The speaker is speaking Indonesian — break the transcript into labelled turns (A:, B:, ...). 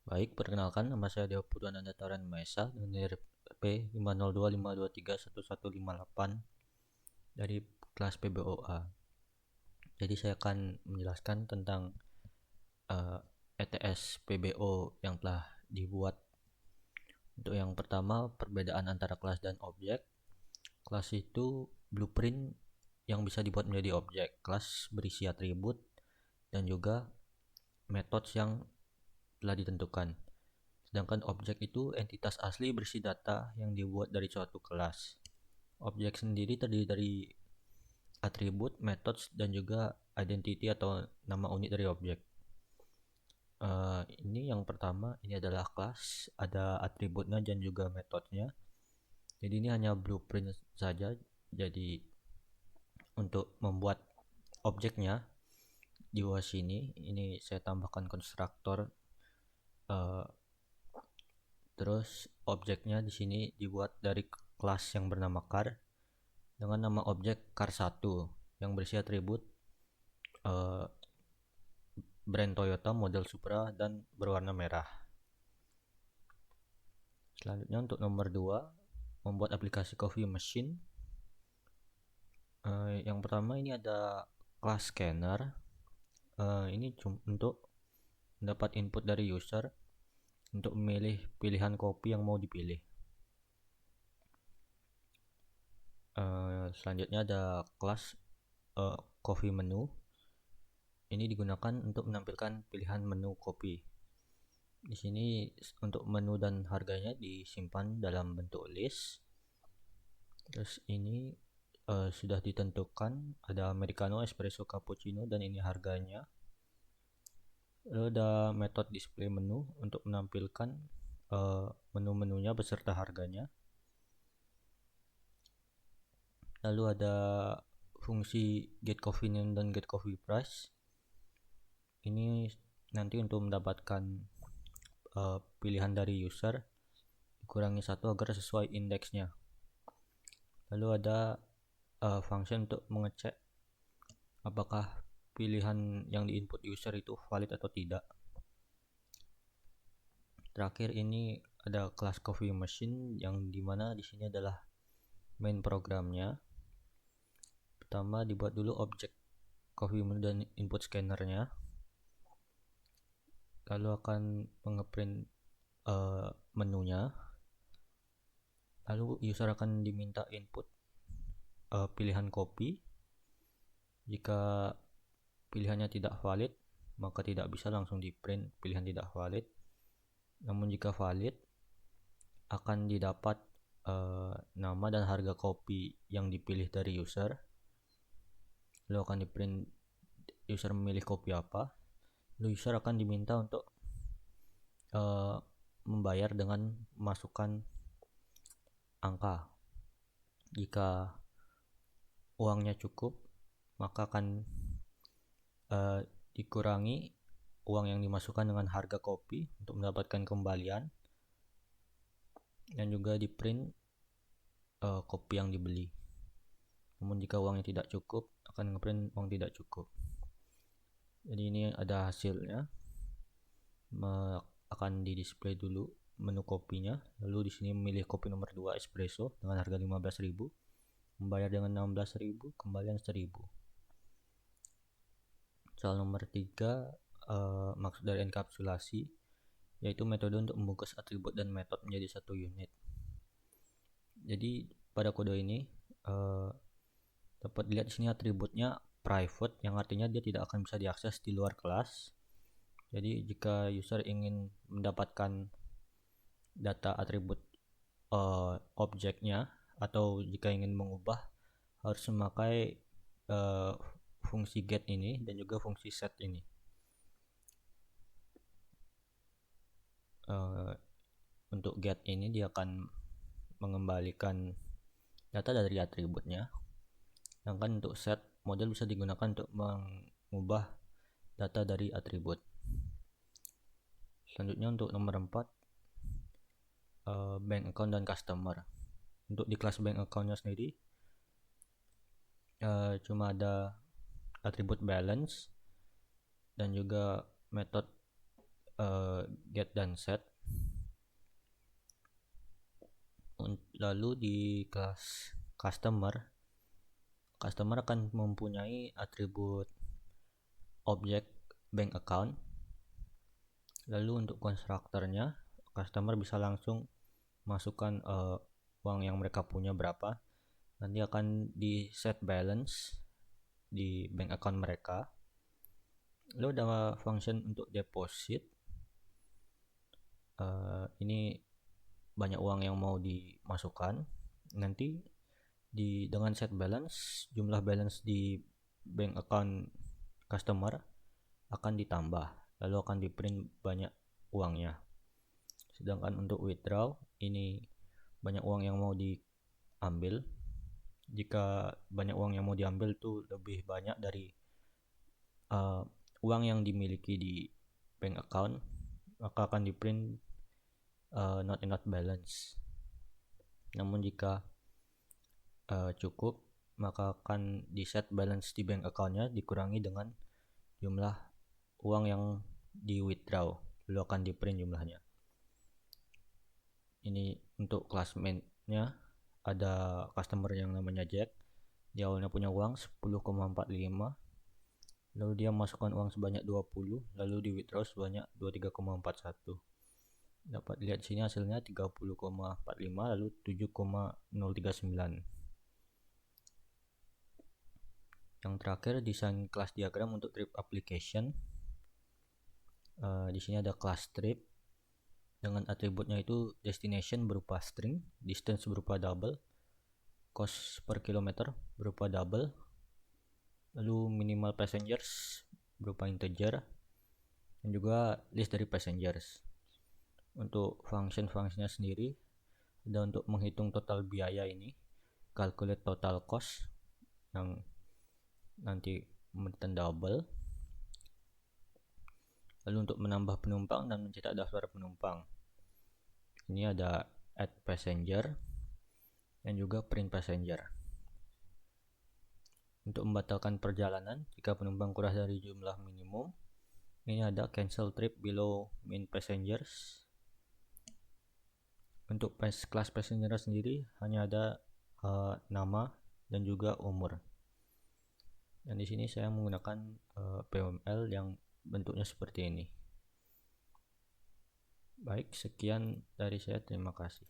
A: Baik, perkenalkan nama saya Dewa Purwananda Taran Maesa dengan NIR P50252231158 dari kelas PBOA. Jadi saya akan menjelaskan tentang ETS PBO yang telah dibuat. Untuk yang pertama, perbedaan antara kelas dan objek. Kelas itu blueprint yang bisa dibuat menjadi objek. Kelas berisi atribut dan juga metode yang telah ditentukan. Sedangkan objek itu entitas asli berisi data yang dibuat dari suatu kelas. Objek sendiri terdiri dari atribut, methods, dan juga identity atau nama unik dari objek. Ini yang pertama, ini adalah kelas, ada atributnya dan juga metodenya. Jadi ini hanya blueprint saja. Jadi untuk membuat objeknya di bawah sini, ini saya tambahkan konstruktor. Terus objeknya di sini dibuat dari kelas yang bernama car dengan nama objek car1 yang berisi atribut brand Toyota model Supra dan berwarna merah. Selanjutnya untuk nomor 2, membuat aplikasi coffee machine. Yang pertama ini ada kelas scanner. Ini untuk mendapat input dari user untuk memilih pilihan kopi yang mau dipilih. Selanjutnya ada kelas coffee menu. Ini digunakan untuk menampilkan pilihan menu kopi. Di sini untuk menu dan harganya disimpan dalam bentuk list. Terus ini sudah ditentukan ada americano, espresso, cappuccino dan ini harganya. Lalu ada metode display menu untuk menampilkan menu-menunya beserta harganya. Lalu ada fungsi get coffee name dan get coffee price. Ini nanti untuk mendapatkan pilihan dari user dikurangi 1 agar sesuai indeksnya. Lalu ada function untuk mengecek apakah pilihan yang diinput user itu valid atau tidak. Terakhir ini ada kelas coffee machine yang dimana di sini adalah main programnya. Pertama dibuat dulu objek coffee menu dan input scannernya. Lalu akan mengeprint menunya. Lalu user akan diminta input pilihan kopi. Jika pilihannya tidak valid, maka tidak bisa langsung di print pilihan tidak valid. Namun jika valid, akan didapat nama dan harga kopi yang dipilih dari user. Lalu akan di print user memilih kopi apa. Lalu user akan diminta untuk membayar dengan memasukkan angka. Jika uangnya cukup, maka akan dikurangi uang yang dimasukkan dengan harga kopi untuk mendapatkan kembalian, dan juga di print kopi yang dibeli. Namun jika uangnya tidak cukup, akan ngeprint uang tidak cukup. Jadi ini ada hasilnya. Akan di display dulu menu kopinya. Lalu di sini memilih kopi nomor 2 espresso dengan harga 15.000, membayar dengan 16.000, kembalian 1.000. Soal nomor 3, maksud dari enkapsulasi yaitu metode untuk membungkus atribut dan metode menjadi satu unit. Jadi pada kode ini dapat dilihat di sini atributnya private, yang artinya dia tidak akan bisa diakses di luar kelas. Jadi jika user ingin mendapatkan data atribut objeknya atau jika ingin mengubah, harus memakai fungsi get ini dan juga fungsi set ini. Untuk get ini dia akan mengembalikan data dari atributnya. Sedangkan untuk set model bisa digunakan untuk mengubah data dari atribut. Selanjutnya untuk nomor 4, bank account dan customer. Untuk di kelas bank accountnya sendiri cuma ada atribut balance dan juga metode get dan set. Lalu di kelas customer akan mempunyai atribut objek bank account. Lalu untuk konstruktornya, customer bisa langsung masukkan uang yang mereka punya berapa, nanti akan di set balance di bank account mereka. Lalu ada function untuk deposit. Ini banyak uang yang mau dimasukkan, nanti dengan set balance, jumlah balance di bank account customer akan ditambah, lalu akan di print banyak uangnya. Sedangkan untuk withdraw, ini banyak uang yang mau diambil. Jika banyak uang yang mau diambil itu lebih banyak dari uang yang dimiliki di bank account, maka akan di print not enough balance. Namun jika cukup, maka akan di set balance di bank accountnya dikurangi dengan jumlah uang yang di withdraw, lalu akan di print jumlahnya. Ini untuk kelas main-nya, ada customer yang namanya Jack. Dia awalnya punya uang 10,45, lalu dia masukkan uang sebanyak 20, lalu di withdraw sebanyak 23,41. Dapat lihat sini hasilnya 30,45 lalu 7,039. Yang terakhir, desain kelas diagram untuk trip application. Di sini ada kelas trip dengan atributnya itu destination berupa string, distance berupa double, cost per kilometer berupa double, lalu minimal passengers berupa integer, dan juga list dari passengers. Untuk function-functionnya sendiri ada untuk menghitung total biaya ini, calculate total cost yang nanti memberikan double, lalu untuk menambah penumpang dan mencetak daftar penumpang, ini ada add passenger dan juga print passenger. Untuk membatalkan perjalanan jika penumpang kurang dari jumlah minimum, ini ada cancel trip below main passengers. Untuk kelas passenger sendiri hanya ada nama dan juga umur. Dan di sini saya menggunakan PML yang bentuknya seperti ini. Baik, sekian dari saya. Terima kasih.